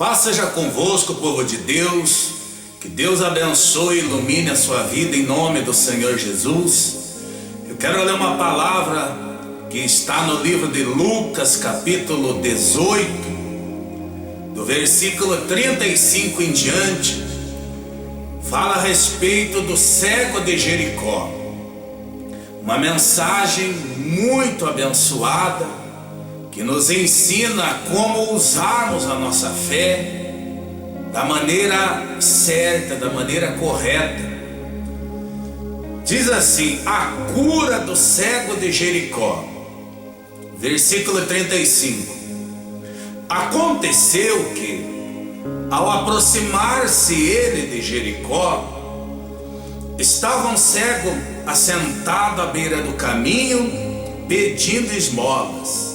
Paz seja convosco, povo de Deus. Que Deus abençoe e ilumine a sua vida em nome do Senhor Jesus. Eu quero ler uma palavra que está no livro de Lucas, capítulo 18, do versículo 35 em diante. Fala a respeito do cego de Jericó. Uma mensagem muito abençoada que nos ensina como usarmos a nossa fé da maneira certa, da maneira correta. Diz assim: a cura do cego de Jericó. Versículo 35. Aconteceu que, ao aproximar-se ele de Jericó, estava um cego assentado à beira do caminho, pedindo esmolas.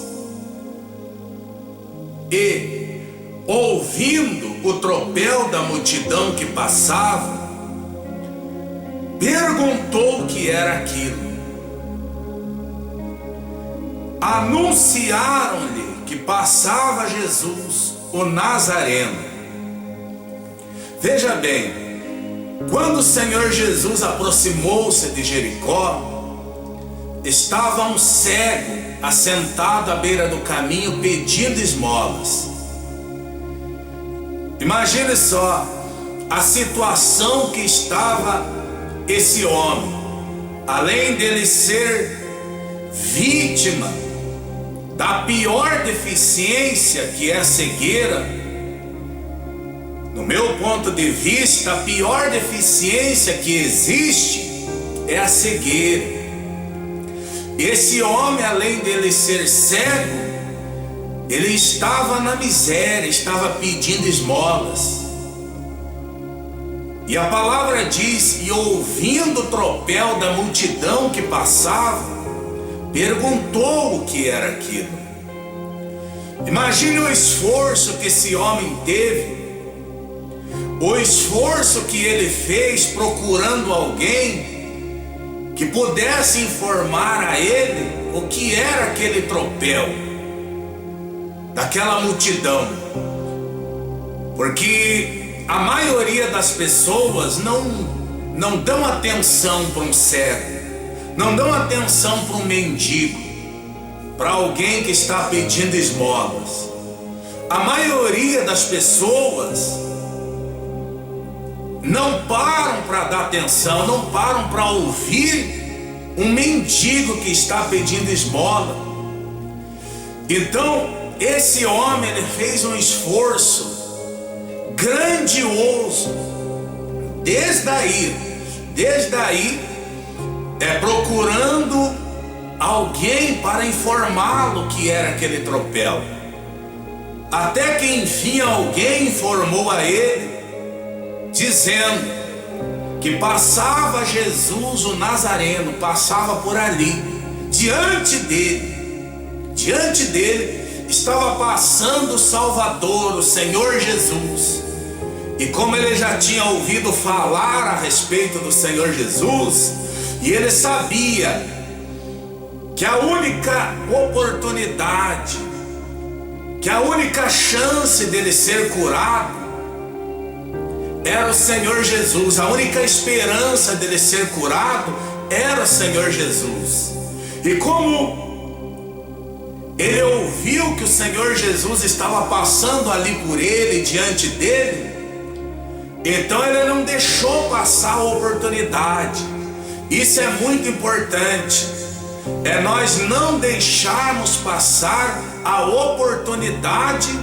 E, ouvindo o tropel da multidão que passava, perguntou o que era aquilo. Anunciaram-lhe que passava Jesus, o Nazareno. Veja bem, quando o Senhor Jesus aproximou-se de Jericó, estava um cego assentado à beira do caminho pedindo esmolas. Imagine só a situação que estava esse homem. Além dele ser vítima da pior deficiência, que é a cegueira, no meu ponto de vista, a pior deficiência que existe é a cegueira. Esse homem, além dele ser cego, ele estava na miséria, estava pedindo esmolas. E a palavra diz: e ouvindo o tropel da multidão que passava, perguntou o que era aquilo. Imagine o esforço que esse homem teve, o esforço que ele fez procurando alguém que pudesse informar a ele o que era aquele tropel daquela multidão. Porque a maioria das pessoas não dão atenção para um cego, não dão atenção para um mendigo, para alguém que está pedindo esmolas. A maioria das pessoas não param para dar atenção, não param para ouvir um mendigo que está pedindo esmola. Então, esse homem, ele fez um esforço grandioso. Desde aí, procurando alguém para informá-lo que era aquele tropel. Até que enfim alguém informou a ele, dizendo que passava Jesus o Nazareno, passava por ali. Diante dele estava passando o Salvador, o Senhor Jesus. E como ele já tinha ouvido falar a respeito do Senhor Jesus, e ele sabia que a única oportunidade, que a única chance dele ser curado era o Senhor Jesus, a única esperança dele ser curado era o Senhor Jesus. E como ele ouviu que o Senhor Jesus estava passando ali por ele, diante dele, então ele não deixou passar a oportunidade. Isso é muito importante, é nós não deixarmos passar a oportunidade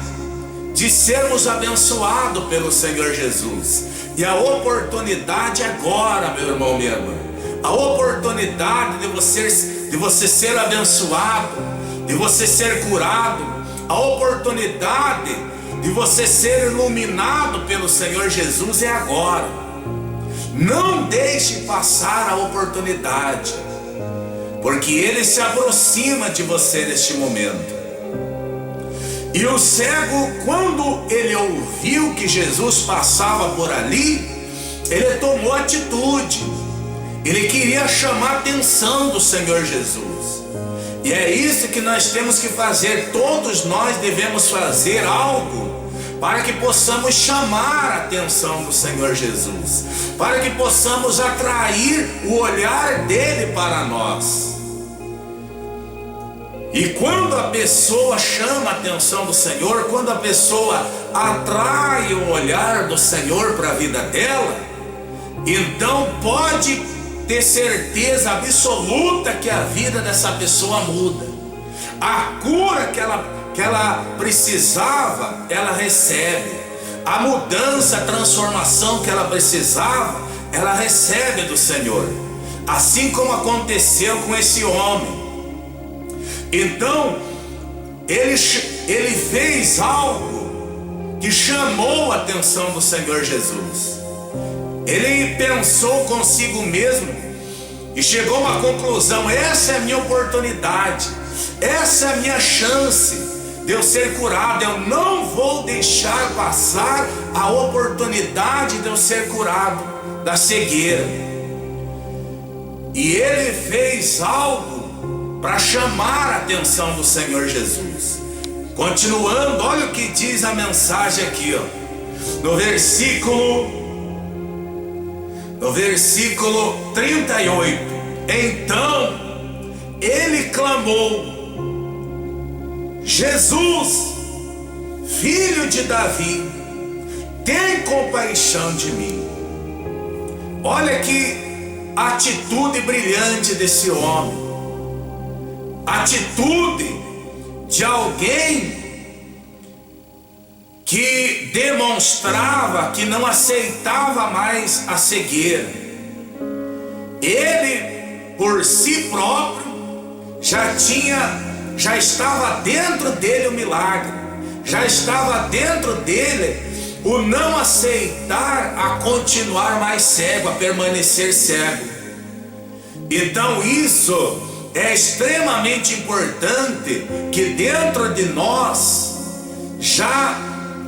de sermos abençoados pelo Senhor Jesus. E a oportunidade agora, meu irmão, minha irmã, a oportunidade de você ser abençoado, de você ser curado, a oportunidade de você ser iluminado pelo Senhor Jesus é agora. Não deixe passar a oportunidade, porque Ele se aproxima de você neste momento. E o cego, quando ele ouviu que Jesus passava por ali, ele tomou atitude. Ele queria chamar a atenção do Senhor Jesus. E é isso que nós temos que fazer. Todos nós devemos fazer algo para que possamos chamar a atenção do Senhor Jesus, para que possamos atrair o olhar dele para nós. E quando a pessoa chama a atenção do Senhor, quando a pessoa atrai o olhar do Senhor para a vida dela, então pode ter certeza absoluta que a vida dessa pessoa muda. A cura que ela precisava, ela recebe. A mudança, a transformação que ela precisava, ela recebe do Senhor. Assim como aconteceu com esse homem. Então, ele fez algo que chamou a atenção do Senhor Jesus. Ele pensou consigo mesmo e chegou a uma conclusão: essa é a minha oportunidade, essa é a minha chance de eu ser curado. Eu não vou deixar passar a oportunidade de eu ser curado da cegueira. E ele fez algo para chamar a atenção do Senhor Jesus. Continuando, olha o que diz a mensagem aqui, ó, no versículo 38. Então ele clamou: Jesus, filho de Davi, tem compaixão de mim. Olha que atitude brilhante desse homem. Atitude de alguém que demonstrava que não aceitava mais a cegueira. Ele, por si próprio, já estava dentro dele o milagre, já estava dentro dele o não aceitar a continuar mais cego, a permanecer cego. Então isso é extremamente importante, que dentro de nós já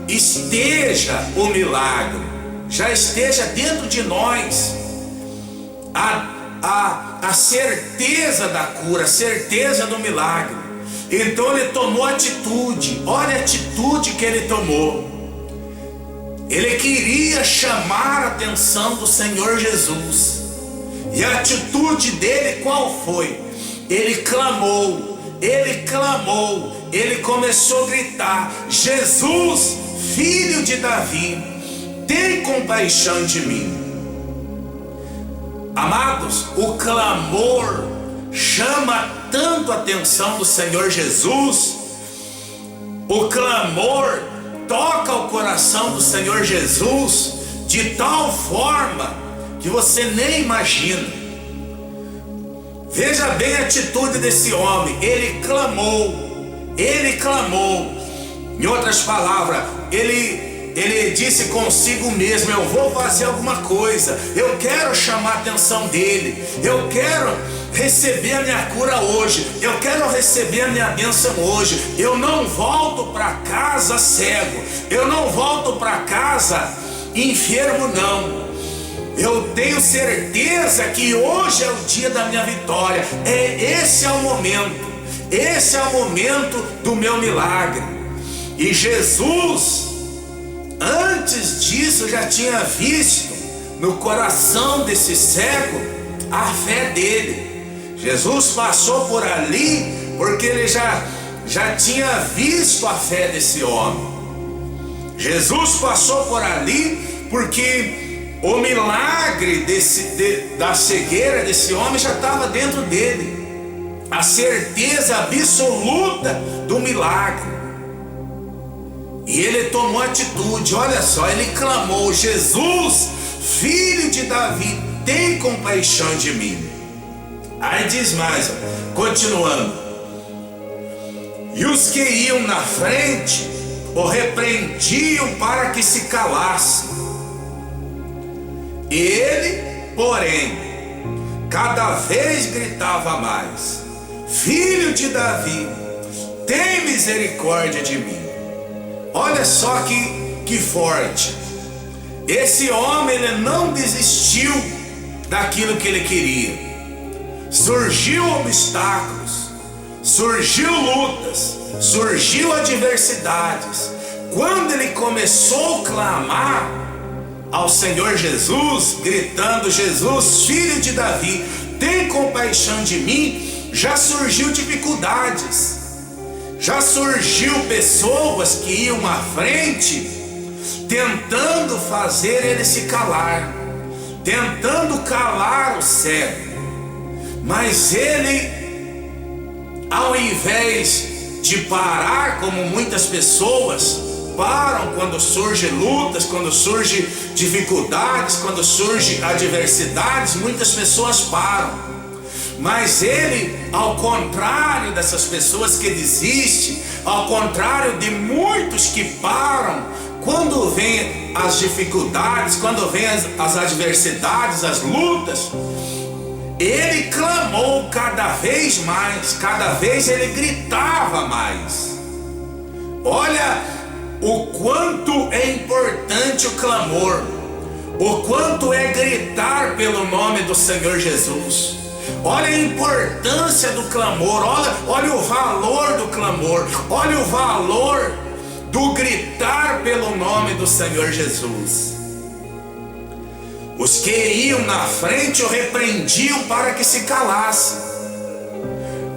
esteja o milagre, já esteja dentro de nós a certeza da cura, a certeza do milagre. Então ele tomou atitude. Olha a atitude que ele tomou. Ele queria chamar a atenção do Senhor Jesus. E a atitude dele qual foi? Ele clamou, ele começou a gritar: Jesus, filho de Davi, tem compaixão de mim. Amados, o clamor chama tanto a atenção do Senhor Jesus, o clamor toca o coração do Senhor Jesus de tal forma que você nem imagina. Veja bem a atitude desse homem. Ele clamou. Em outras palavras, ele disse consigo mesmo: eu vou fazer alguma coisa, eu quero chamar a atenção dele, eu quero receber a minha cura hoje, eu quero receber a minha bênção hoje. Eu não volto para casa cego, eu não volto para casa enfermo, não. Eu tenho certeza que hoje é o dia da minha vitória. Esse é o momento do meu milagre. E Jesus, antes disso, já tinha visto no coração desse cego a fé dele. Jesus passou por ali porque ele já tinha visto a fé desse homem. Jesus passou por ali porque o milagre da cegueira desse homem já estava dentro dele. A certeza absoluta do milagre. E ele tomou atitude. Olha só, ele clamou: Jesus, filho de Davi, tem compaixão de mim. Aí diz mais, continuando: e os que iam na frente o repreendiam para que se calasse. Ele, porém, cada vez gritava mais: Filho de Davi, tem misericórdia de mim. Olha só que forte. Esse homem, ele não desistiu daquilo que ele queria. Surgiu obstáculos, surgiu lutas, surgiu adversidades. quando ele começou a clamar ao Senhor Jesus, gritando: Jesus, filho de Davi, tem compaixão de mim, já surgiu dificuldades, já surgiu pessoas que iam à frente, tentando fazer ele se calar, tentando calar o cego. Mas ele, ao invés de parar, como muitas pessoas param quando surgem lutas, quando surgem dificuldades, quando surgem adversidades, muitas pessoas param. Mas ele, ao contrário dessas pessoas que desistem, ao contrário de muitos que param, quando vem as dificuldades, quando vem as adversidades, as lutas, ele clamou cada vez mais, cada vez ele gritava mais. Olha o quanto é importante o clamor, o quanto é gritar pelo nome do Senhor Jesus. Olha a importância do clamor, olha o valor do clamor, olha o valor do gritar pelo nome do Senhor Jesus. Os que iam na frente o repreendiam para que se calasse.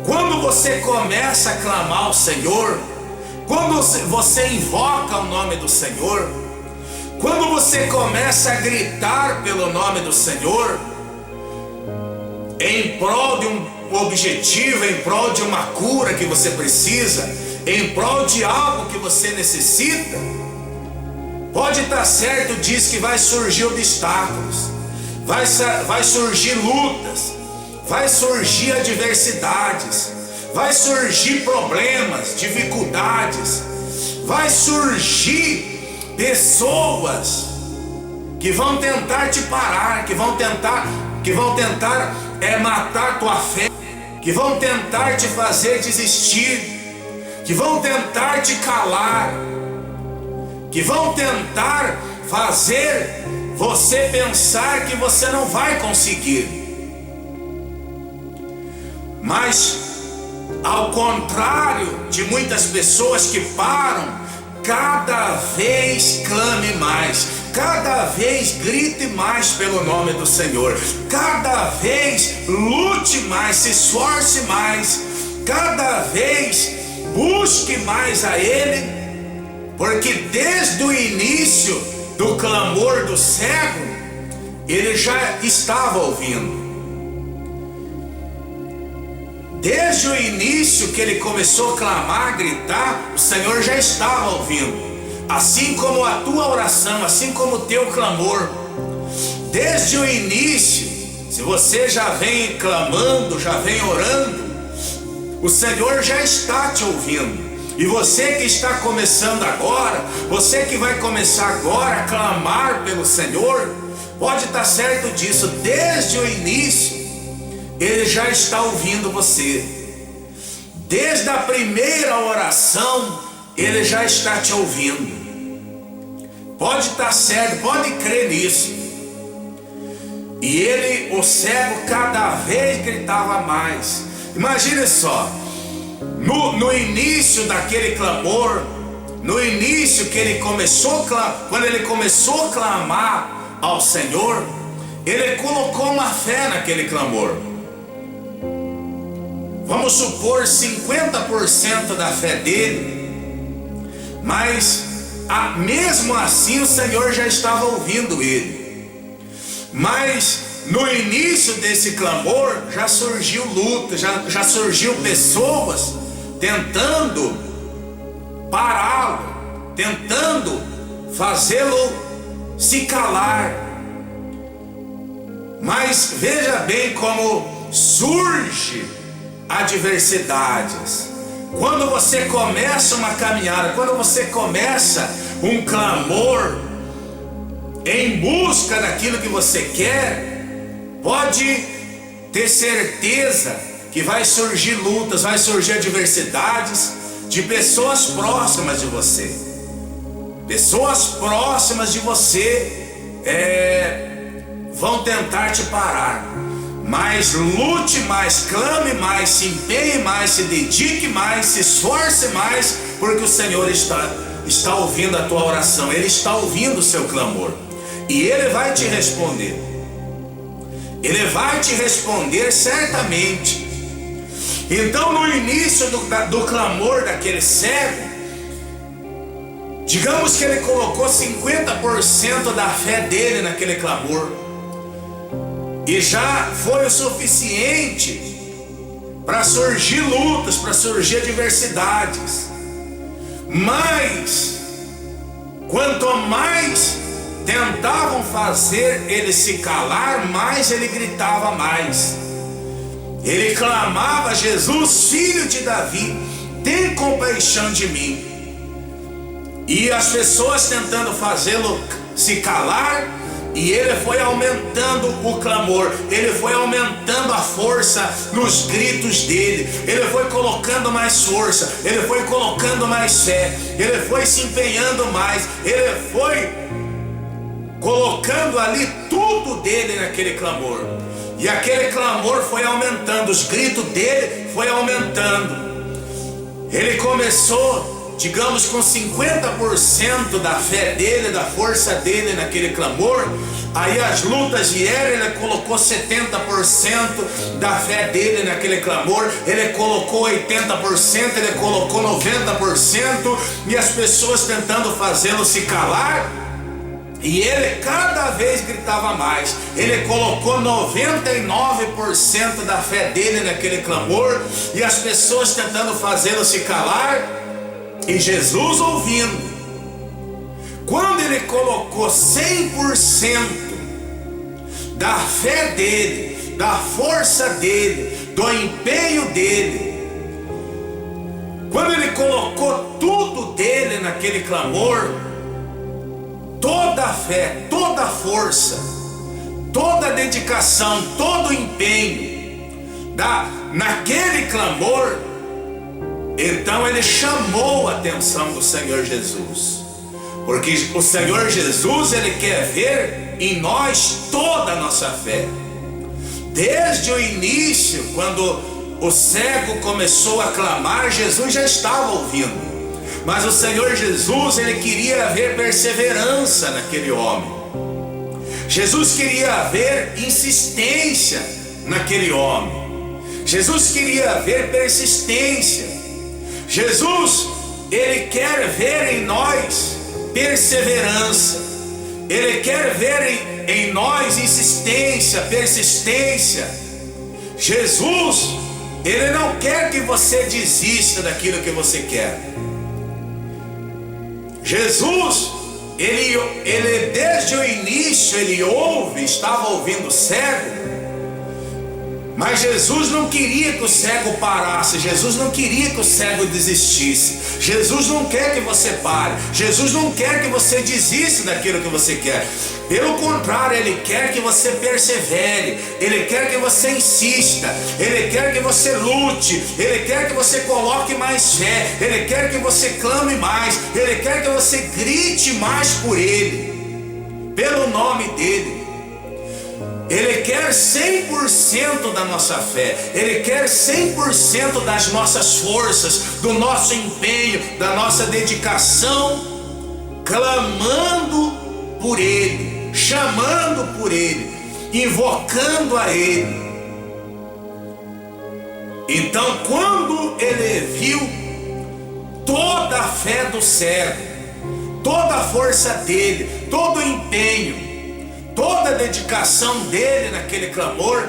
Quando você começa a clamar ao Senhor, quando você invoca o nome do Senhor, quando você começa a gritar pelo nome do Senhor, em prol de um objetivo, em prol de uma cura que você precisa, em prol de algo que você necessita, pode estar certo, diz que vai surgir obstáculos, vai surgir lutas, vai surgir adversidades, vai surgir problemas, dificuldades, vai surgir pessoas que vão tentar te parar, que vão tentar matar tua fé, que vão tentar te fazer desistir, que vão tentar te calar, que vão tentar fazer você pensar que você não vai conseguir. Mas, ao contrário de muitas pessoas que param, cada vez clame mais, cada vez grite mais pelo nome do Senhor, cada vez lute mais, se esforce mais, cada vez busque mais a Ele, porque desde o início do clamor do cego, ele já estava ouvindo. Desde o início que ele começou a clamar, gritar, o Senhor já estava ouvindo. Assim como a tua oração, assim como o teu clamor. Desde o início, se você já vem clamando, já vem orando, o Senhor já está te ouvindo. E você que está começando agora, você que vai começar agora a clamar pelo Senhor, pode estar certo disso, desde o início, Ele já está ouvindo você. Desde a primeira oração, Ele já está te ouvindo. Pode estar certo, pode crer nisso. E ele, o cego, cada vez gritava mais. Imagine só, no início daquele clamor, no início que ele começou, quando ele começou a clamar ao Senhor, ele colocou uma fé naquele clamor. Vamos supor 50% da fé dele, mas mesmo assim o Senhor já estava ouvindo ele. Mas no início desse clamor já surgiu luta, já surgiu pessoas tentando pará-lo, tentando fazê-lo se calar. Mas veja bem como surge adversidades. Quando você começa uma caminhada, quando você começa um clamor em busca daquilo que você quer, pode ter certeza que vai surgir lutas, vai surgir adversidades de pessoas próximas de você. Pessoas próximas de você vão tentar te parar. Mas lute mais, clame mais, se empenhe mais, se dedique mais, se esforce mais, porque o Senhor está ouvindo a tua oração, Ele está ouvindo o seu clamor, e Ele vai te responder. Ele vai te responder certamente. Então, no início do clamor daquele cego, digamos que ele colocou 50% da fé dele naquele clamor, e já foi o suficiente para surgir lutas, para surgir adversidades. Mas quanto mais tentavam fazer ele se calar, mais ele gritava mais. Ele clamava: Jesus, filho de Davi, tem compaixão de mim. E as pessoas tentando fazê-lo se calar, e ele foi aumentando o clamor, ele foi aumentando a força nos gritos dele, ele foi colocando mais força, ele foi colocando mais fé, ele foi se empenhando mais, ele foi colocando ali tudo dele naquele clamor. E aquele clamor foi aumentando, os gritos dele foi aumentando. Ele começou, digamos, com 50% da fé dele, da força dele naquele clamor. Aí as lutas vieram, ele colocou 70% da fé dele naquele clamor. Ele colocou 80%, ele colocou 90%, e as pessoas tentando fazê-lo se calar, e ele cada vez gritava mais. Ele colocou 99% da fé dele naquele clamor, e as pessoas tentando fazê-lo se calar, e Jesus ouvindo. Quando ele colocou 100% da fé dele, da força dele, do empenho dele, quando ele colocou tudo dele naquele clamor, toda a fé, toda a força, toda a dedicação, todo o empenho naquele clamor, então ele chamou a atenção do Senhor Jesus, porque o Senhor Jesus, ele quer ver em nós toda a nossa fé. Desde o início, quando o cego começou a clamar, Jesus já estava ouvindo. Mas o Senhor Jesus, ele queria ver perseverança naquele homem. Jesus queria ver insistência naquele homem. Jesus queria ver persistência. Jesus, ele quer ver em nós perseverança. Ele quer ver em nós insistência, persistência. Jesus, ele não quer que você desista daquilo que você quer. Jesus, ele desde o início, ele estava ouvindo o cego, mas Jesus não queria que o cego parasse, Jesus não queria que o cego desistisse. Jesus não quer que você pare, Jesus não quer que você desista daquilo que você quer. Pelo contrário, Ele quer que você persevere, Ele quer que você insista, Ele quer que você lute, Ele quer que você coloque mais fé, Ele quer que você clame mais, Ele quer que você grite mais por Ele, pelo nome dEle. Ele quer 100% da nossa fé, Ele quer 100% das nossas forças, do nosso empenho, da nossa dedicação, clamando por Ele, chamando por Ele, invocando a Ele. Então, quando ele viu toda a fé do cego, toda a força dele, todo o empenho, toda a dedicação dele naquele clamor,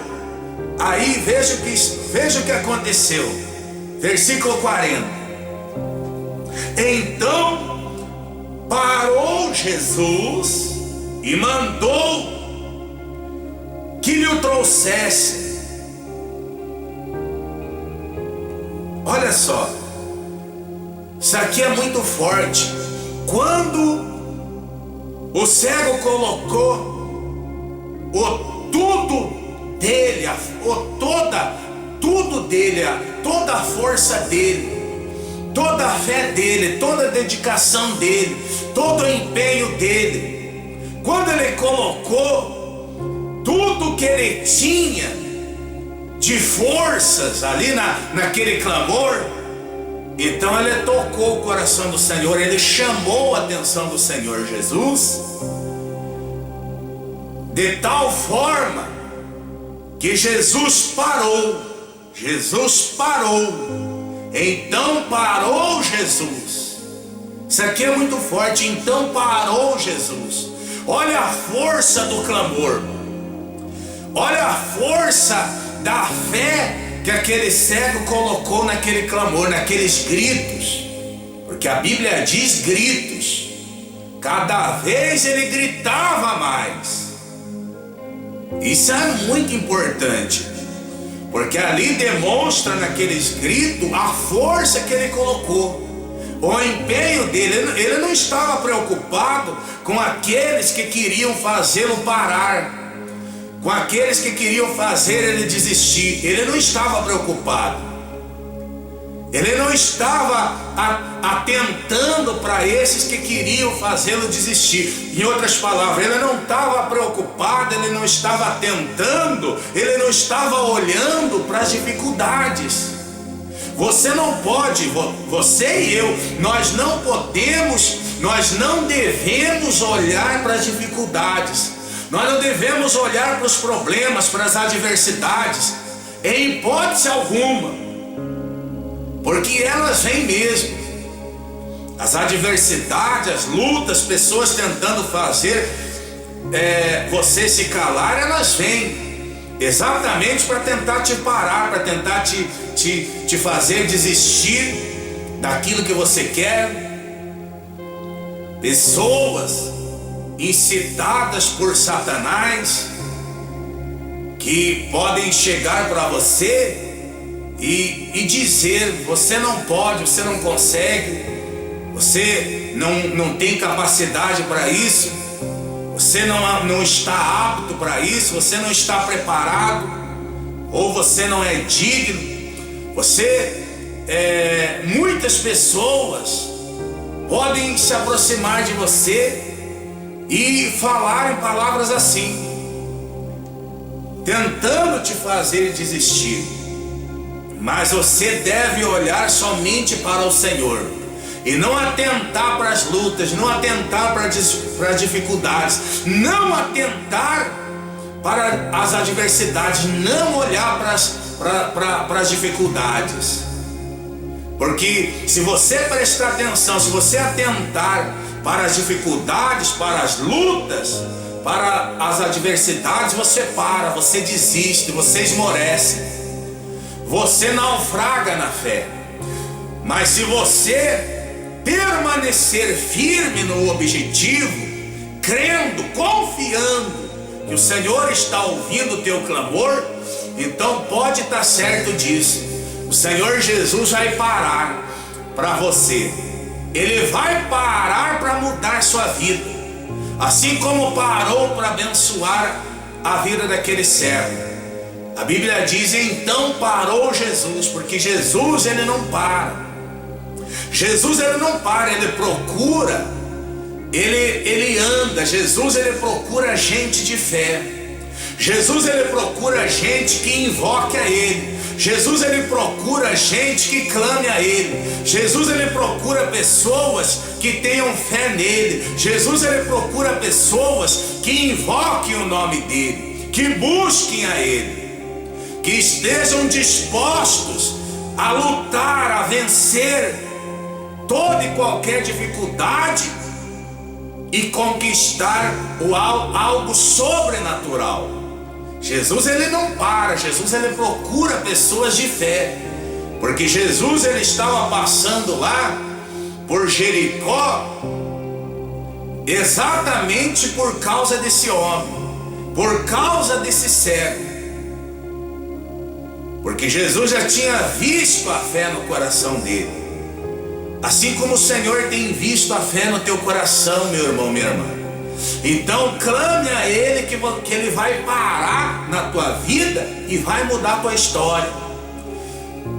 aí veja o que aconteceu. Versículo 40. Então parou Jesus e mandou que lhe o trouxesse. Olha só, isso aqui é muito forte. Quando o cego colocou tudo dele, toda a força dele, toda a fé dele, toda a dedicação dele, todo o empenho dele, quando ele colocou tudo que ele tinha de forças ali naquele clamor, Então ele tocou o coração do Senhor, ele chamou a atenção do Senhor Jesus, de tal forma que Jesus parou. Então parou Jesus. Isso aqui é muito forte. Então parou Jesus. Olha a força do clamor. Olha a força da fé que aquele cego colocou naquele clamor, naqueles gritos. Porque a Bíblia diz gritos. Cada vez ele gritava mais. Isso é muito importante, porque ali demonstra naqueles gritos a força que ele colocou, o empenho dele. Ele não estava preocupado com aqueles que queriam fazê-lo parar, com aqueles que queriam fazer ele desistir. Ele não estava preocupado. Ele não estava atentando para esses que queriam fazê-lo desistir. Em outras palavras, ele não estava preocupado, ele não estava atentando, ele não estava olhando para as dificuldades. Você não pode, você e eu, nós não podemos, nós não devemos olhar para as dificuldades. Nós não devemos olhar para os problemas, para as adversidades, em hipótese alguma. Porque elas vêm mesmo. As adversidades, as lutas, pessoas tentando fazer você se calar, elas vêm exatamente para tentar te parar, para tentar te fazer desistir daquilo que você quer. Pessoas incitadas por Satanás que podem chegar para você e dizer: você não pode, você não consegue, você não tem capacidade para isso, você não está apto para isso, você não está preparado, ou você não é digno. Muitas pessoas podem se aproximar de você e falarem palavras assim, tentando te fazer desistir. Mas você deve olhar somente para o Senhor e não atentar para as lutas, não atentar para as dificuldades, não atentar para as adversidades, não olhar para as dificuldades. Porque se você prestar atenção, se você atentar para as dificuldades, para as lutas, para as adversidades, você para, você desiste, você esmorece. Você naufraga na fé. Mas se você permanecer firme no objetivo, crendo, confiando que o Senhor está ouvindo o teu clamor, então pode estar certo disso. O Senhor Jesus vai parar para você. Ele vai parar para mudar sua vida, assim como parou para abençoar a vida daquele servo. A Bíblia diz: então parou Jesus, porque Jesus ele não para. Jesus ele não para, ele procura, ele anda. Jesus ele procura gente de fé. Jesus ele procura gente que invoque a ele. Jesus ele procura gente que clame a ele. Jesus ele procura pessoas que tenham fé nele. Jesus ele procura pessoas que invoquem o nome dele, que busquem a ele, que estejam dispostos a lutar, a vencer toda e qualquer dificuldade e conquistar algo sobrenatural. Jesus ele não para, Jesus ele procura pessoas de fé, porque Jesus ele estava passando lá por Jericó exatamente por causa desse homem, por causa desse cego. Porque Jesus já tinha visto a fé no coração dele, assim como o Senhor tem visto a fé no teu coração, meu irmão, minha irmã. Então clame a ele que ele vai parar na tua vida e vai mudar a tua história.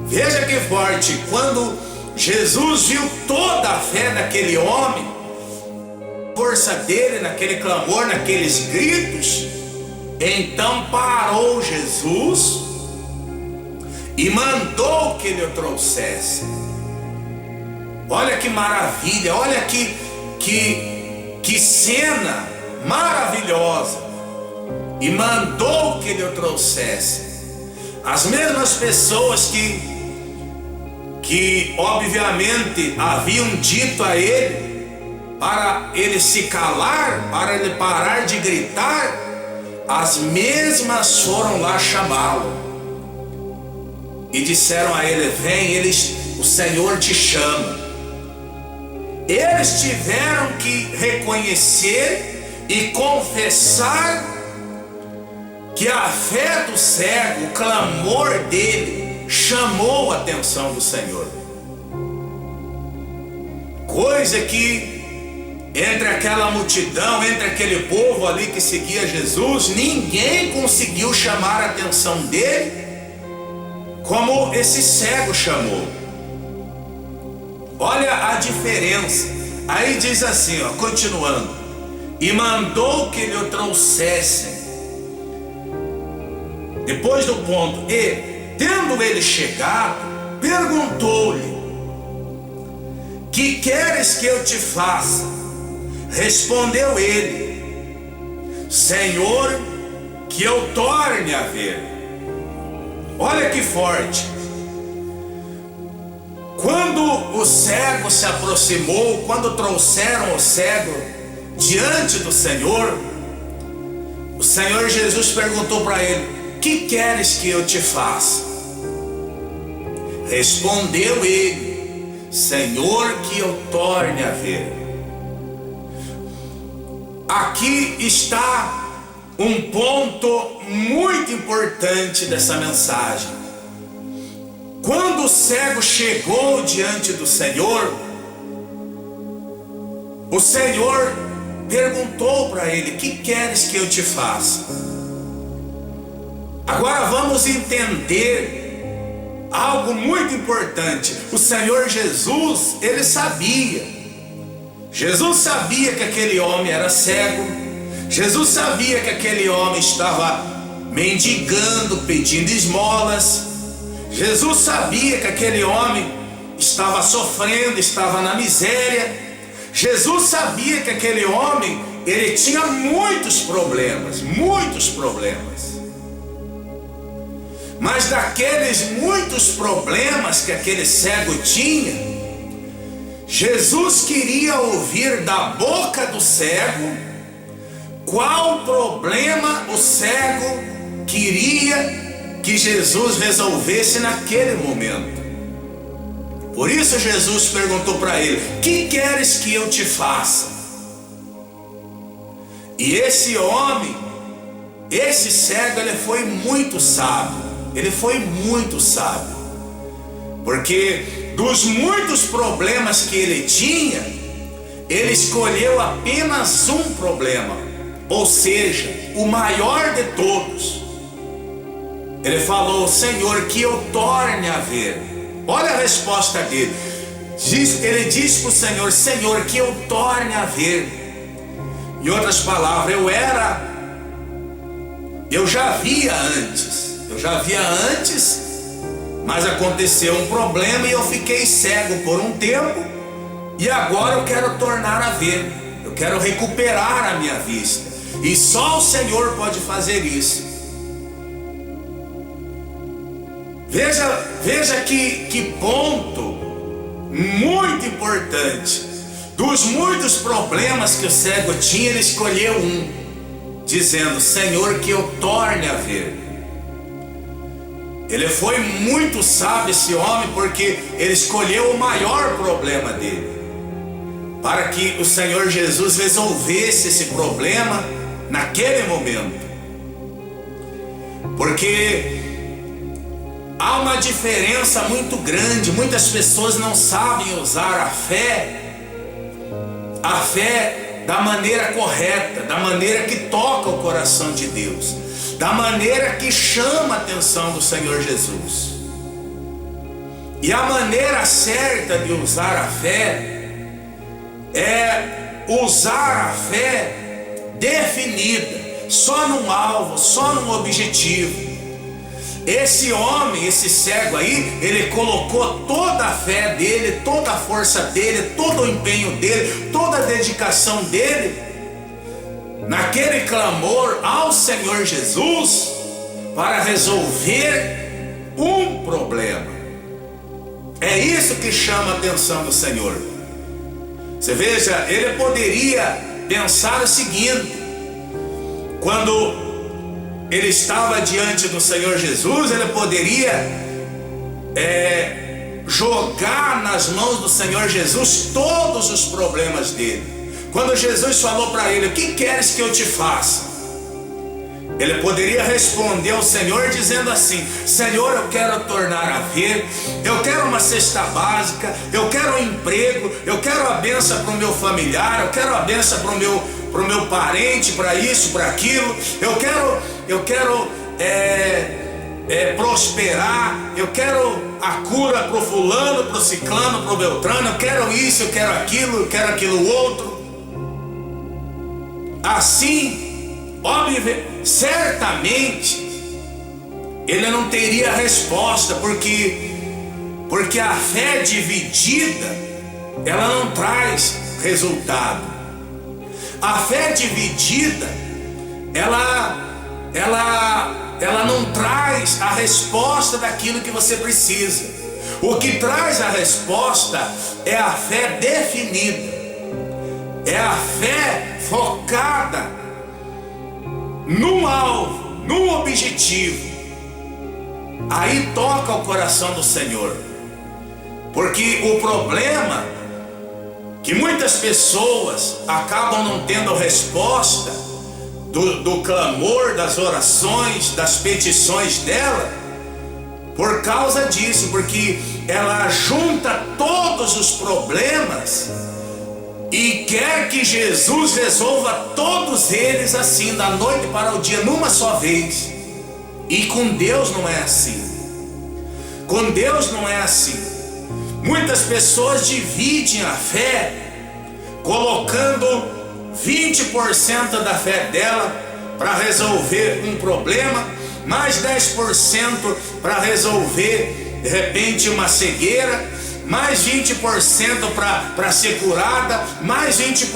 Veja que forte, quando Jesus viu toda a fé daquele homem, a força dele naquele clamor, naqueles gritos, então parou Jesus e mandou que ele o trouxesse. Olha que maravilha, olha que cena maravilhosa. E mandou que ele o trouxesse. As mesmas pessoas que obviamente haviam dito a ele para ele se calar, para ele parar de gritar, as mesmas foram lá chamá-lo e disseram a ele: vem, o Senhor te chama. Eles tiveram que reconhecer e confessar que a fé do cego, o clamor dele, chamou a atenção do Senhor. Coisa que entre aquela multidão, entre aquele povo ali que seguia Jesus, ninguém conseguiu chamar a atenção dele como esse cego chamou. Olha a diferença. Aí diz assim, ó, continuando: e mandou que lhe o trouxessem. Depois do ponto, e tendo ele chegado, perguntou-lhe: que queres que eu te faça? Respondeu ele: Senhor, que eu torne a ver. Olha que forte. Quando o cego se aproximou, quando trouxeram o cego diante do Senhor, o Senhor Jesus perguntou para ele: que queres que eu te faça? Respondeu ele: Senhor, que eu torne a ver. Aqui está um ponto muito importante dessa mensagem. Quando o cego chegou diante do Senhor, o Senhor perguntou para ele: que queres que eu te faça? Agora vamos entender algo muito importante. O Senhor Jesus, ele sabia. Jesus sabia que aquele homem era cego. Jesus sabia que aquele homem estava mendigando, pedindo esmolas. Jesus sabia que aquele homem estava sofrendo, estava na miséria. Jesus sabia que aquele homem, ele tinha muitos problemas. Mas daqueles muitos problemas que aquele cego tinha, Jesus queria ouvir da boca do cego qual problema o cego queria que Jesus resolvesse naquele momento. Por isso Jesus perguntou para ele: que queres que eu te faça? E esse homem, esse cego, ele foi muito sábio. Ele foi muito sábio, porque dos muitos problemas que ele tinha, ele escolheu apenas um problema, ou seja, o maior de todos. Ele falou: Senhor, que eu torne a ver. Olha a resposta dele. Ele diz para o Senhor: Senhor, que eu torne a ver. Em outras palavras, eu já via antes, mas aconteceu um problema e eu fiquei cego por um tempo, e agora eu quero tornar a ver, eu quero recuperar a minha vista, e só o Senhor pode fazer isso. Veja que ponto muito importante. Dos muitos problemas que o cego tinha, ele escolheu um, dizendo: Senhor, que eu torne a ver. Ele foi muito sábio, esse homem, porque ele escolheu o maior problema dele, para que o Senhor Jesus resolvesse esse problema naquele momento. Porque há uma diferença muito grande. Muitas pessoas não sabem usar a fé da maneira correta, da maneira que toca o coração de Deus, da maneira que chama a atenção do Senhor Jesus. E a maneira certa de usar a fé é usar a fé definida, só num alvo, só num objetivo. Esse homem, esse cego aí, ele colocou toda a fé dele, toda a força dele, todo o empenho dele, toda a dedicação dele naquele clamor ao Senhor Jesus para resolver um problema. É isso que chama a atenção do Senhor. Você veja, ele poderia pensar o seguinte: quando ele estava diante do Senhor Jesus, ele poderia jogar nas mãos do Senhor Jesus todos os problemas dele. Quando Jesus falou para ele: o que queres que eu te faça? Ele poderia responder ao Senhor dizendo assim: Senhor, eu quero tornar a ver, eu quero uma cesta básica, eu quero um emprego, eu quero a bênção para o meu familiar, eu quero a bênção para o meu parente, para isso, para aquilo, eu quero prosperar, eu quero a cura para o fulano, para o ciclano, para o beltrano, eu quero isso, eu quero aquilo outro. Assim, óbvio, certamente ele não teria resposta, porque a fé dividida, ela não traz resultado. A fé dividida, ela não traz a resposta daquilo que você precisa. O que traz a resposta é a fé definida, é a fé focada num alvo, num objetivo. Aí toca o coração do Senhor, porque o problema que muitas pessoas acabam não tendo resposta do clamor, das orações, das petições dela, por causa disso, porque ela junta todos os problemas e quer que Jesus resolva todos eles assim, da noite para o dia, numa só vez. E com Deus não é assim. Com Deus não é assim. Muitas pessoas dividem a fé, colocando 20% da fé dela para resolver um problema, mais 10% para resolver de repente uma cegueira, mais 20% para ser curada, mais 20%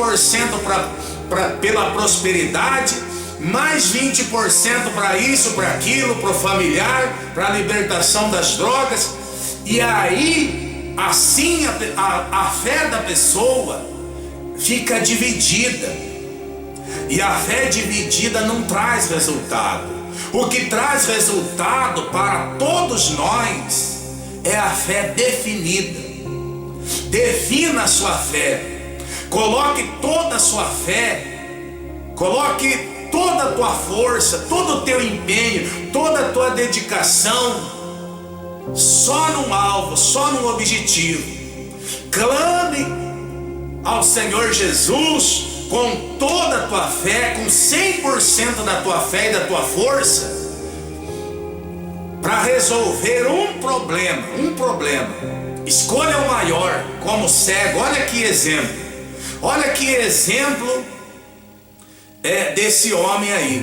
pela prosperidade, mais 20% para isso, para aquilo, para o familiar, para a libertação das drogas. E aí, assim a fé da pessoa fica dividida, e a fé dividida não traz resultado. O que traz resultado para todos nós é a fé definida. Defina a sua fé, coloque toda a sua fé, coloque toda a tua força, todo o teu empenho, toda a tua dedicação só num alvo, só num objetivo. Clame ao Senhor Jesus com toda a tua fé, com 100% da tua fé e da tua força, para resolver um problema. Escolha o maior, como cego. Olha que exemplo. Olha que exemplo desse homem aí.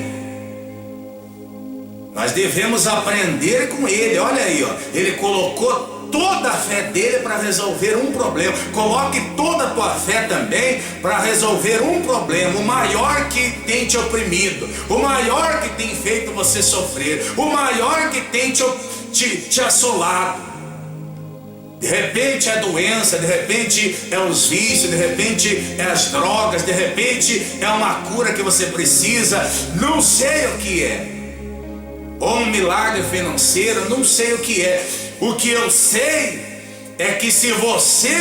Nós devemos aprender com ele. Olha aí, ó. Ele colocou toda a fé dele para resolver um problema. Coloque toda a tua fé também para resolver um problema, o maior que tem te oprimido, o maior que tem feito você sofrer, o maior que tem te assolado. De repente é doença, de repente é os vícios, de repente é as drogas, de repente é uma cura que você precisa, não sei o que é, ou um milagre financeiro, não sei o que é. O que eu sei é que se você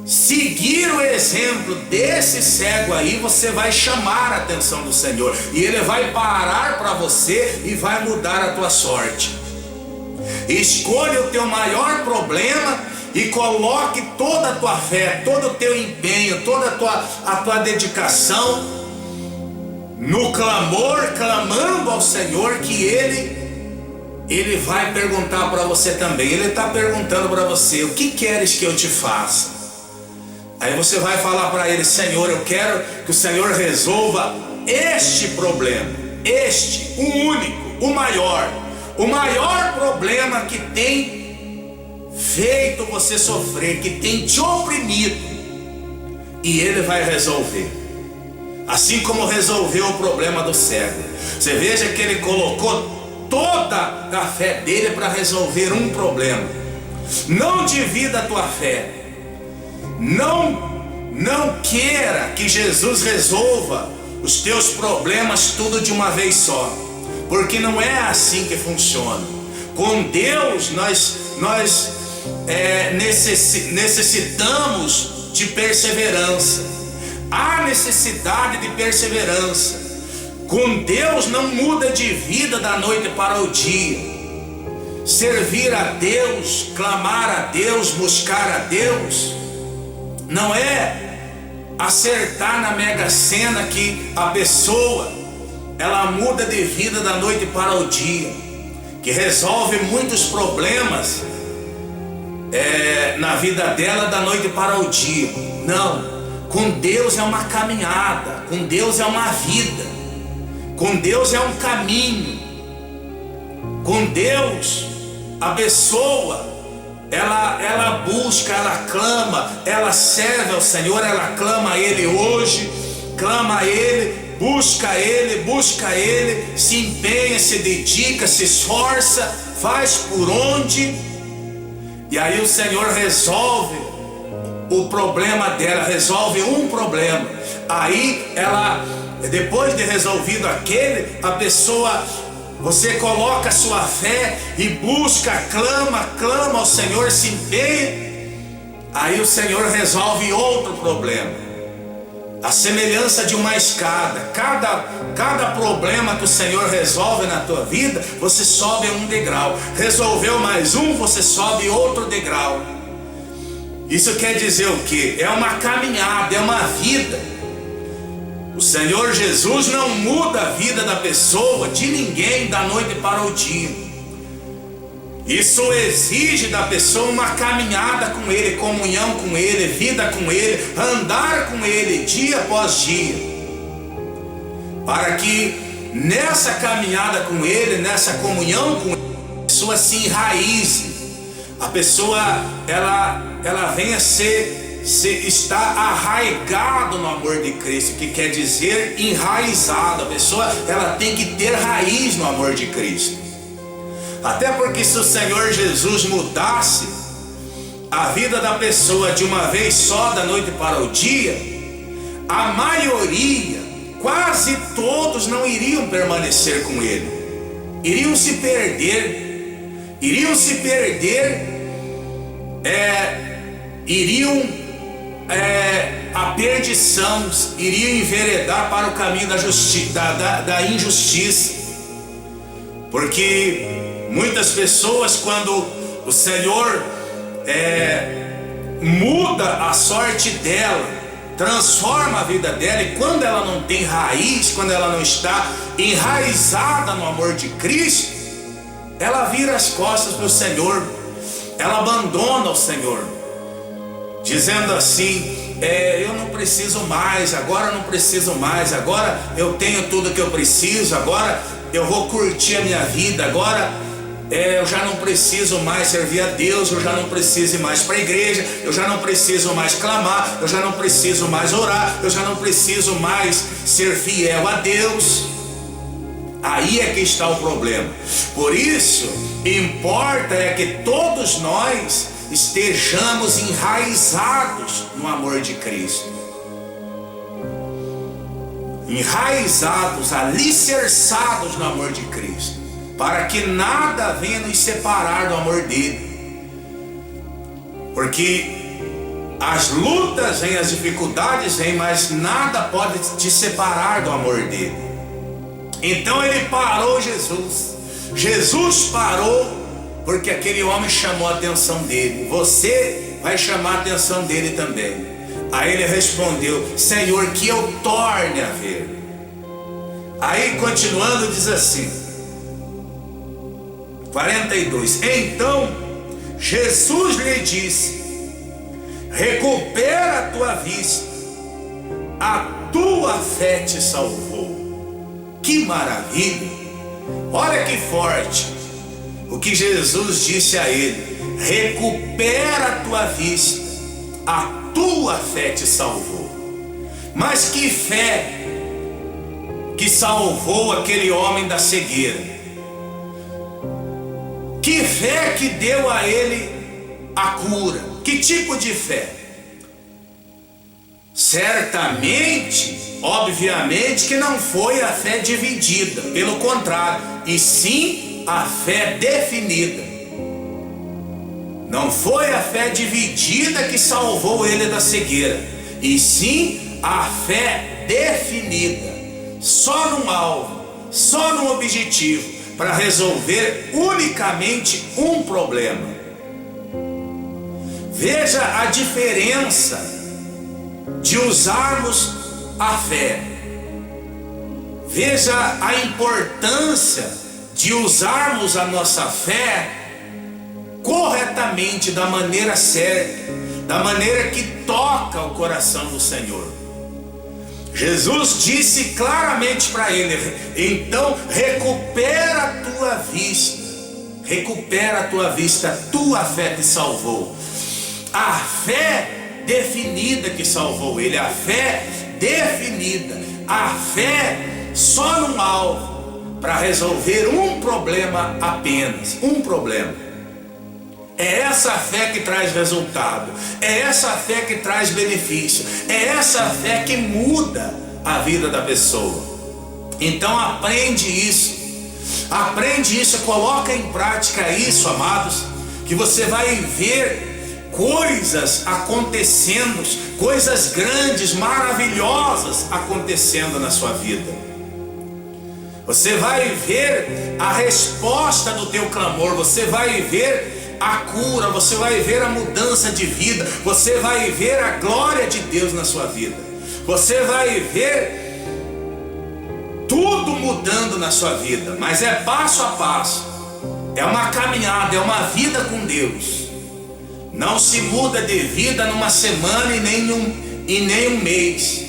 seguir o exemplo desse cego aí, você vai chamar a atenção do Senhor, e Ele vai parar para você e vai mudar a tua sorte. Escolha o teu maior problema e coloque toda a tua fé, todo o teu empenho, toda a tua dedicação no clamor, clamando ao Senhor, que Ele vai perguntar para você também. Ele está perguntando para você: o que queres que eu te faça? Aí você vai falar para Ele: Senhor, eu quero que o Senhor resolva este problema, o único, o maior. o maior problema que tem feito você sofrer, que tem te oprimido, e Ele vai resolver. Assim como resolveu o problema do cego. Você veja que Ele colocou toda a fé dele para resolver um problema. Não divida a tua fé. Não queira que Jesus resolva os teus problemas tudo de uma vez só, porque não é assim que funciona. Com Deus nós necessitamos de perseverança. Há necessidade de perseverança. Com Deus não muda de vida da noite para o dia. Servir a Deus, clamar a Deus, buscar a Deus, não é acertar na Mega Sena que a pessoa ela muda de vida da noite para o dia, que resolve muitos problemas na vida dela da noite para o dia. Não. Com Deus é uma caminhada, com Deus é uma vida, com Deus é um caminho. Com Deus a pessoa ela busca, ela clama, ela serve ao Senhor, ela clama a Ele hoje, clama a Ele, busca Ele, se empenha, se dedica, se esforça, faz por onde, e aí o Senhor resolve o problema dela, resolve um problema. Aí ela, depois de resolvido aquele, a pessoa, você coloca a sua fé e busca, clama ao Senhor, se empenha. Aí o Senhor resolve outro problema. A semelhança de uma escada. Cada problema que o Senhor resolve na tua vida, você sobe um degrau. Resolveu mais um, você sobe outro degrau. Isso quer dizer o quê? É uma caminhada, é uma vida. O Senhor Jesus não muda a vida da pessoa, de ninguém, da noite para o dia. Isso exige da pessoa uma caminhada com Ele, comunhão com Ele, vida com Ele, andar com Ele dia após dia, para que nessa caminhada com Ele, nessa comunhão com Ele, a pessoa se enraize. A pessoa ela venha está arraigado no amor de Cristo, que quer dizer enraizado. A pessoa ela tem que ter raiz no amor de Cristo. Até porque se o Senhor Jesus mudasse a vida da pessoa de uma vez só, da noite para o dia, a maioria, quase todos, não iriam permanecer com Ele, iriam se perder, a perdição, iriam enveredar para o caminho da injustiça. Porque muitas pessoas, quando o Senhor muda a sorte dela, transforma a vida dela, e quando ela não tem raiz, quando ela não está enraizada no amor de Cristo, ela vira as costas para o Senhor, ela abandona o Senhor, dizendo assim: eu não preciso mais, agora eu não preciso mais, agora eu tenho tudo que eu preciso, agora eu vou curtir a minha vida, agora eu já não preciso mais servir a Deus, eu já não preciso ir mais para a igreja, eu já não preciso mais clamar, eu já não preciso mais orar, eu já não preciso mais ser fiel a Deus. Aí é que está o problema. Por isso, importa é que todos nós estejamos enraizados no amor de Cristo, enraizados, alicerçados no amor de Cristo, para que nada venha nos separar do amor dele. Porque as lutas vêm, as dificuldades vêm, mas nada pode te separar do amor dele. Então ele parou, Jesus parou, porque aquele homem chamou a atenção dele. Você vai chamar a atenção dele também. Aí ele respondeu: Senhor, que eu torne a ver. Aí continuando diz assim, 42: Então Jesus lhe disse: recupera a tua vista, a tua fé te salvou. Que maravilha! Olha que forte! o que Jesus disse a ele: recupera a tua vista, a tua fé te salvou. Mas que fé que salvou aquele homem da cegueira? Que fé que deu a ele a cura? Que tipo de fé? Certamente, obviamente, que não foi a fé dividida, pelo contrário, e sim a fé definida. Não foi a fé dividida que salvou ele da cegueira, e sim a fé definida, só num alvo, só num objetivo, para resolver unicamente um problema. Veja a diferença de usarmos a fé. Veja a importância de usarmos a nossa fé corretamente, da maneira certa, da maneira que toca o coração do Senhor. Jesus disse claramente para ele: então recupera a tua vista, recupera a tua vista, a tua fé te salvou. A fé definida que salvou ele, a fé definida, a fé só num alvo, para resolver um problema apenas, um problema. É essa fé que traz resultado, é essa fé que traz benefício, é essa fé que muda a vida da pessoa. Então aprende isso, coloca em prática isso, amados, que você vai ver coisas acontecendo, coisas grandes, maravilhosas acontecendo na sua vida. Você vai ver a resposta do teu clamor, você vai ver a cura, você vai ver a mudança de vida, você vai ver a glória de Deus na sua vida, você vai ver tudo mudando na sua vida. Mas é passo a passo, é uma caminhada, é uma vida com Deus. Não se muda de vida numa semana e nem um mês,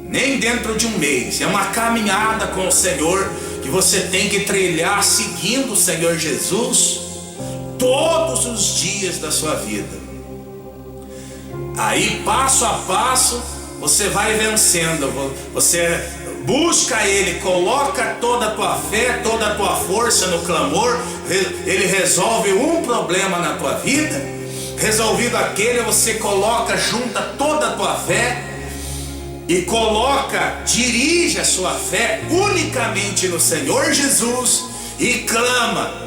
nem dentro de um mês. É uma caminhada com o Senhor que você tem que trilhar seguindo o Senhor Jesus todos os dias da sua vida. Aí passo a passo você vai vencendo, você busca Ele, coloca toda a tua fé, toda a tua força no clamor. Ele resolve um problema na tua vida. Resolvido aquele, você coloca, junta toda a tua fé e dirige a sua fé unicamente no Senhor Jesus e clama,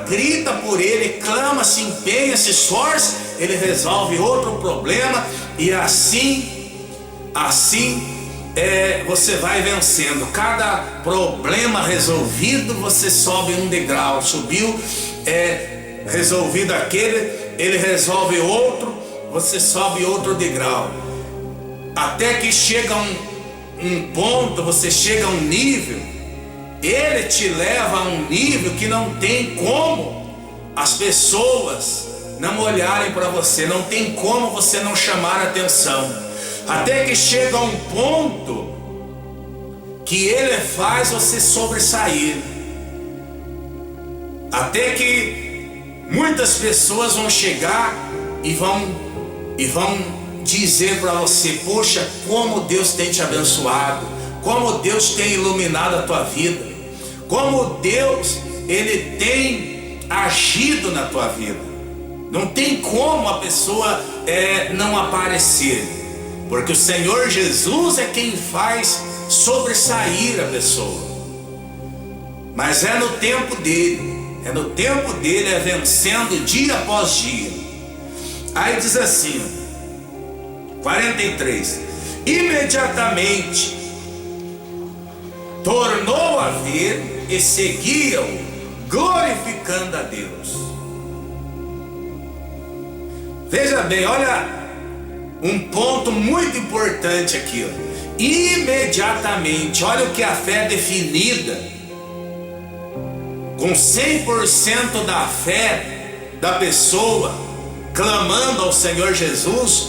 grita por Ele, clama, se empenha, se esforça. Ele resolve outro problema e assim você vai vencendo. Cada problema resolvido, você sobe um degrau. Subiu, resolvido aquele, Ele resolve outro, você sobe outro degrau, até que chega um ponto, você chega a um nível. Ele te leva a um nível que não tem como as pessoas não olharem para você, não tem como você não chamar atenção, até que chega a um ponto que Ele faz você sobressair, até que muitas pessoas vão chegar e vão dizer para você: poxa, como Deus tem te abençoado, como Deus tem iluminado a tua vida, como Deus, Ele tem agido na tua vida. Não tem como a pessoa não aparecer, porque o Senhor Jesus é quem faz sobressair a pessoa. Mas é no tempo dele. É no tempo dele, é vencendo dia após dia. Aí diz assim, 43: imediatamente tornou a ver e seguiam, glorificando a Deus. Veja bem, olha um ponto muito importante aqui, ó. Imediatamente, olha o que a fé é definida. Com 100% da fé da pessoa clamando ao Senhor Jesus,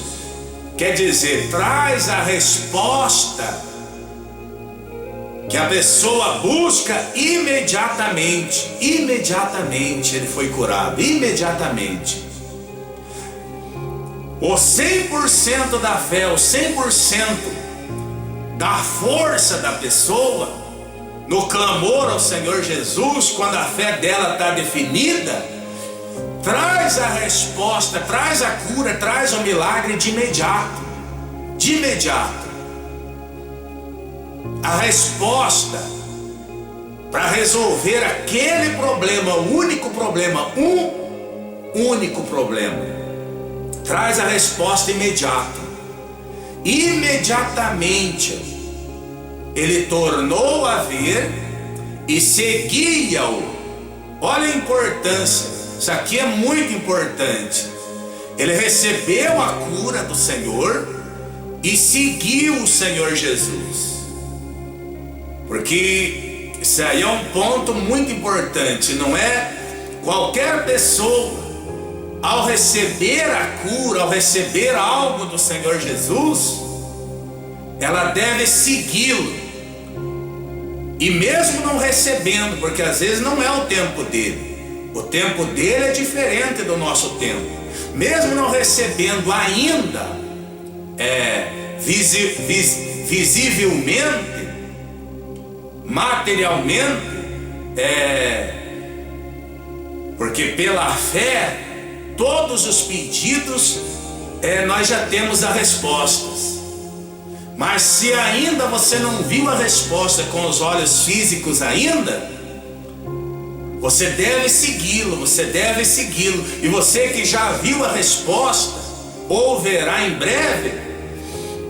quer dizer, traz a resposta que a pessoa busca imediatamente ele foi curado, imediatamente. O 100% da fé, o 100% da força da pessoa no clamor ao Senhor Jesus, quando a fé dela está definida, traz a resposta, traz a cura, traz o milagre de imediato. De imediato. A resposta para resolver aquele problema, o único problema, um único problema, traz a resposta imediata. Imediatamente ele tornou a ver e seguia-o. Olha a importância, isso aqui é muito importante. Ele recebeu a cura do Senhor e seguiu o Senhor Jesus. Porque isso aí é um ponto muito importante. Não é qualquer pessoa, ao receber a cura, ao receber algo do Senhor Jesus, ela deve segui-lo. E mesmo não recebendo, porque às vezes não é o tempo dele, o tempo dele é diferente do nosso tempo. Mesmo não recebendo ainda visivelmente, materialmente, porque pela fé todos os pedidos nós já temos as respostas. Mas se ainda você não viu a resposta com os olhos físicos ainda, você deve segui-lo, e você que já viu a resposta ou verá em breve,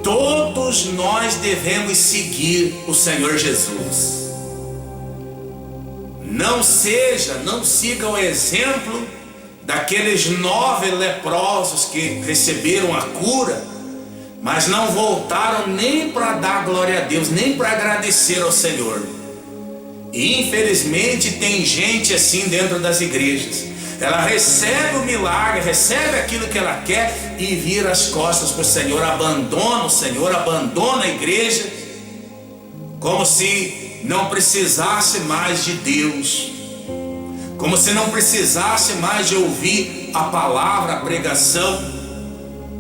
todos nós devemos seguir o Senhor Jesus. Não siga o exemplo daqueles 9 leprosos que receberam a cura, mas não voltaram nem para dar glória a Deus, nem para agradecer ao Senhor. E infelizmente tem gente assim dentro das igrejas. Ela recebe o milagre, recebe aquilo que ela quer e vira as costas para o Senhor, abandona o Senhor, abandona a igreja, como se não precisasse mais de Deus, como se não precisasse mais de ouvir a palavra, a pregação.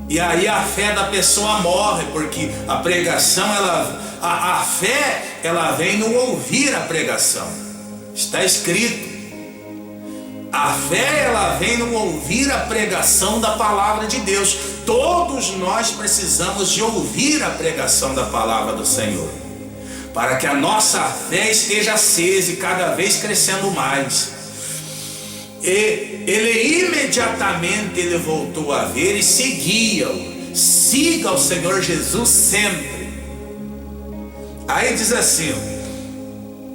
E aí a fé da pessoa morre, porque a pregação, a fé, ela vem no ouvir a pregação. Está escrito. A fé, ela vem no ouvir a pregação da palavra de Deus. Todos nós precisamos de ouvir a pregação da palavra do Senhor, para que a nossa fé esteja acesa e cada vez crescendo mais. E ele imediatamente voltou a ver e seguia-o. Siga o Senhor Jesus sempre. Aí diz assim: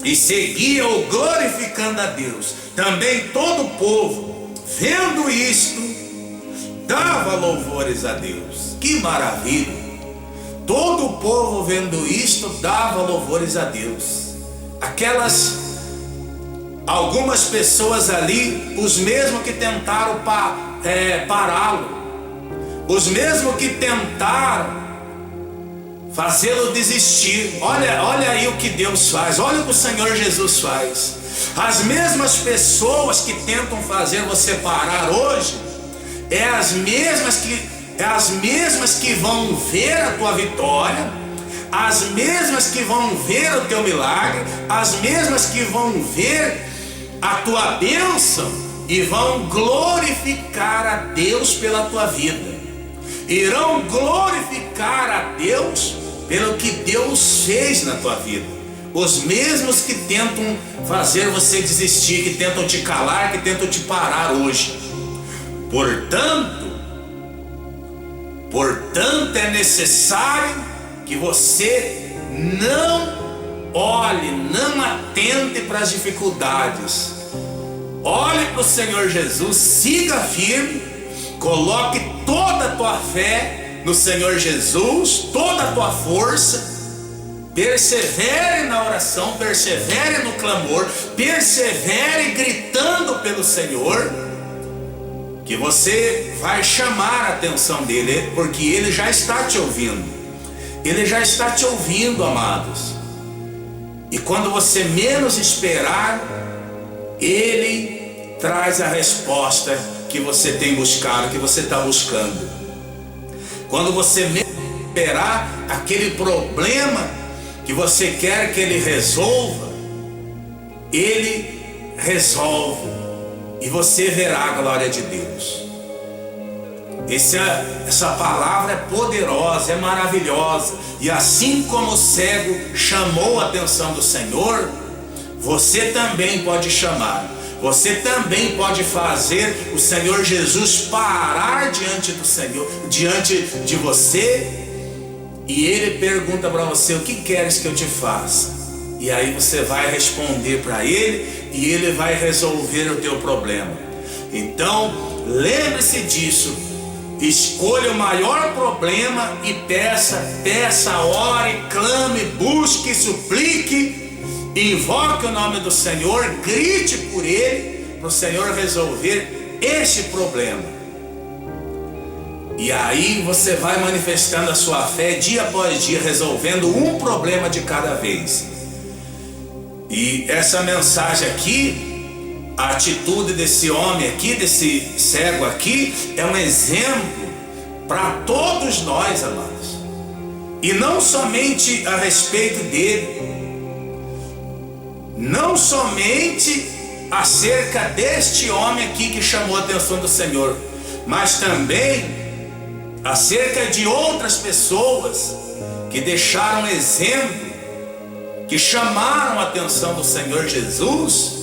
e seguia-o glorificando a Deus. Também todo o povo, vendo isto, dava louvores a Deus. Que maravilha! Todo o povo vendo isto dava louvores a Deus. Algumas pessoas ali, os mesmos que tentaram pará-lo, os mesmos que tentaram fazê-lo desistir. Olha aí o que Deus faz, olha o que o Senhor Jesus faz. As mesmas pessoas que tentam fazer você parar hoje, as mesmas que vão ver a tua vitória, as mesmas que vão ver o teu milagre, as mesmas que vão ver a tua bênção e vão glorificar a Deus pela tua vida. Irão glorificar a Deus pelo que Deus fez na tua vida. Os mesmos que tentam fazer você desistir, que tentam te calar, que tentam te parar hoje. Portanto, é necessário que você não olhe, não atente para as dificuldades. Olhe para o Senhor Jesus, siga firme, coloque toda a tua fé no Senhor Jesus, toda a tua força. Persevere na oração, persevere no clamor, persevere gritando pelo Senhor, que você vai chamar a atenção dele, porque ele já está te ouvindo. Ele já está te ouvindo, amados. E quando você menos esperar, Ele traz a resposta que você tem buscado, que você está buscando. Quando você menos esperar, aquele problema que você quer que Ele resolva, Ele resolve. E você verá a glória de Deus. Essa palavra é poderosa, é maravilhosa. E assim como o cego chamou a atenção do Senhor, você também pode chamar. Você também pode fazer o Senhor Jesus parar diante do Senhor, diante de você, e Ele pergunta para você: o que queres que eu te faça? E aí você vai responder para Ele, e Ele vai resolver o teu problema. Então, lembre-se disso. Escolha o maior problema e peça, ore, clame, busque, suplique, invoque o nome do Senhor, grite por Ele, para o Senhor resolver esse problema. E aí você vai manifestando a sua fé dia após dia, resolvendo um problema de cada vez. E essa mensagem aqui, a atitude desse homem aqui, desse cego aqui, é um exemplo para todos nós, amados. E não somente a respeito dele, não somente acerca deste homem aqui que chamou a atenção do Senhor, mas também acerca de outras pessoas que deixaram exemplo, que chamaram a atenção do Senhor Jesus,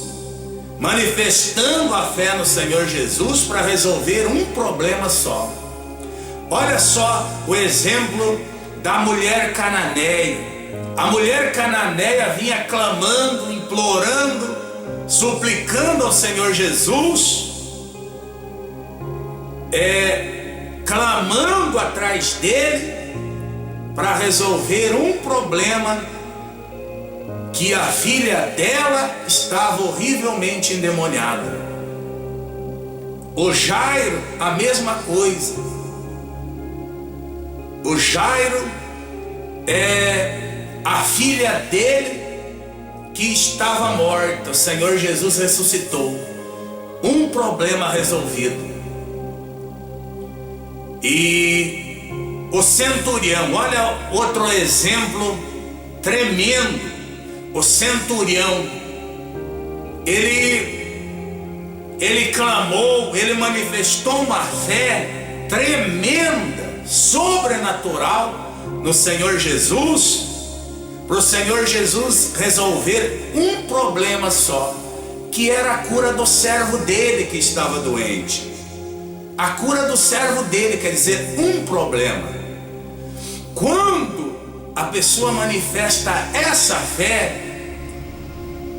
manifestando a fé no Senhor Jesus para resolver um problema só. Olha só o exemplo da mulher cananeia. A mulher cananeia vinha clamando, implorando, suplicando ao Senhor Jesus, clamando atrás dele para resolver um problema, que a filha dela estava horrivelmente endemoniada. O Jairo, a mesma coisa. O Jairo a filha dele que estava morta. O Senhor Jesus ressuscitou. Um problema resolvido. E o centurião, olha outro exemplo tremendo. O centurião, ele clamou, ele manifestou uma fé tremenda, sobrenatural no Senhor Jesus, para o Senhor Jesus resolver um problema só, que era a cura do servo dele que estava doente. A cura do servo dele, quer dizer, um problema. Quando a pessoa manifesta essa fé,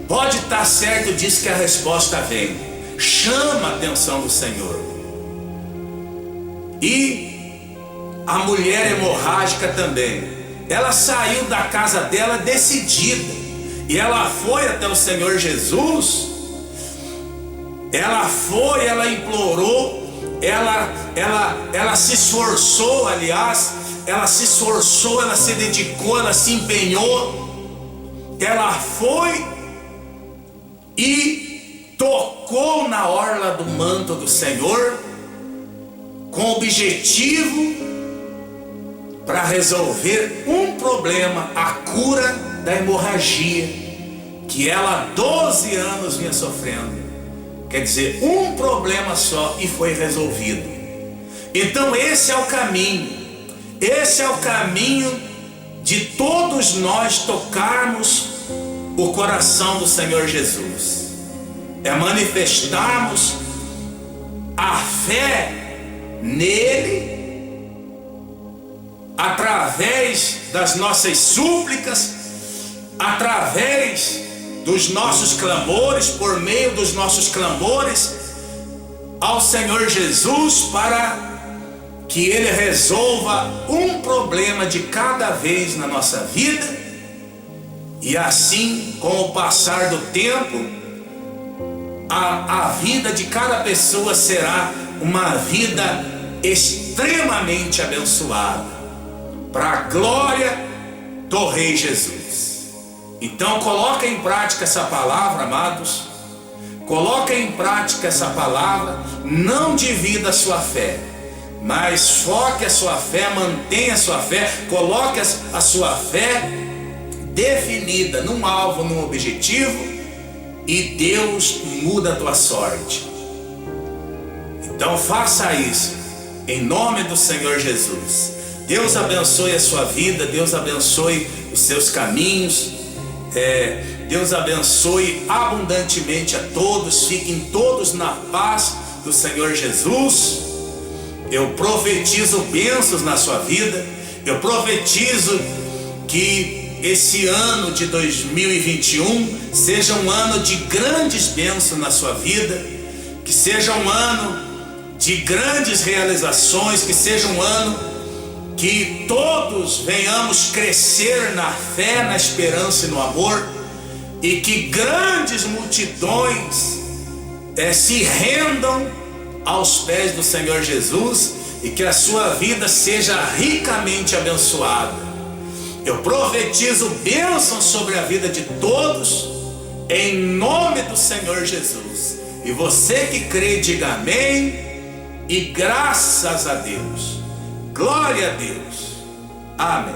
pode estar certo disso que a resposta vem. Chama a atenção do Senhor. E a mulher hemorrágica também, ela saiu da casa dela decidida, e ela foi até o Senhor Jesus. Ela foi, ela implorou, ela se esforçou, aliás, ela se esforçou, ela se dedicou, ela se empenhou. Ela foi e tocou na orla do manto do Senhor, com o objetivo para resolver um problema, a cura da hemorragia, que ela há 12 anos vinha sofrendo. Quer dizer, um problema só, e foi resolvido. Então esse é o caminho. Esse é o caminho de todos nós tocarmos o coração do Senhor Jesus. É manifestarmos a fé nele, através das nossas súplicas, através dos nossos clamores, por meio dos nossos clamores ao Senhor Jesus, para que Ele resolva um problema de cada vez na nossa vida. E assim, com o passar do tempo, a vida de cada pessoa será uma vida extremamente abençoada, para a glória do Rei Jesus. Então coloque em prática essa palavra, amados. Coloque em prática essa palavra. Não divida a sua fé, mas foque a sua fé, mantenha a sua fé. Coloque a sua fé definida num alvo, num objetivo, e Deus muda a tua sorte. Então faça isso em nome do Senhor Jesus. Deus abençoe a sua vida, Deus abençoe os seus caminhos, Deus abençoe abundantemente a todos. Fiquem todos na paz do Senhor Jesus. Eu profetizo bênçãos na sua vida. Eu profetizo que esse ano de 2021 seja um ano de grandes bênçãos na sua vida, que seja um ano de grandes realizações, que seja um ano que todos venhamos crescer na fé, na esperança e no amor, e que grandes multidões se rendam aos pés do Senhor Jesus, e que a sua vida seja ricamente abençoada. Eu profetizo bênção sobre a vida de todos, em nome do Senhor Jesus. E você que crê, diga amém e graças a Deus. Glória a Deus. Amém.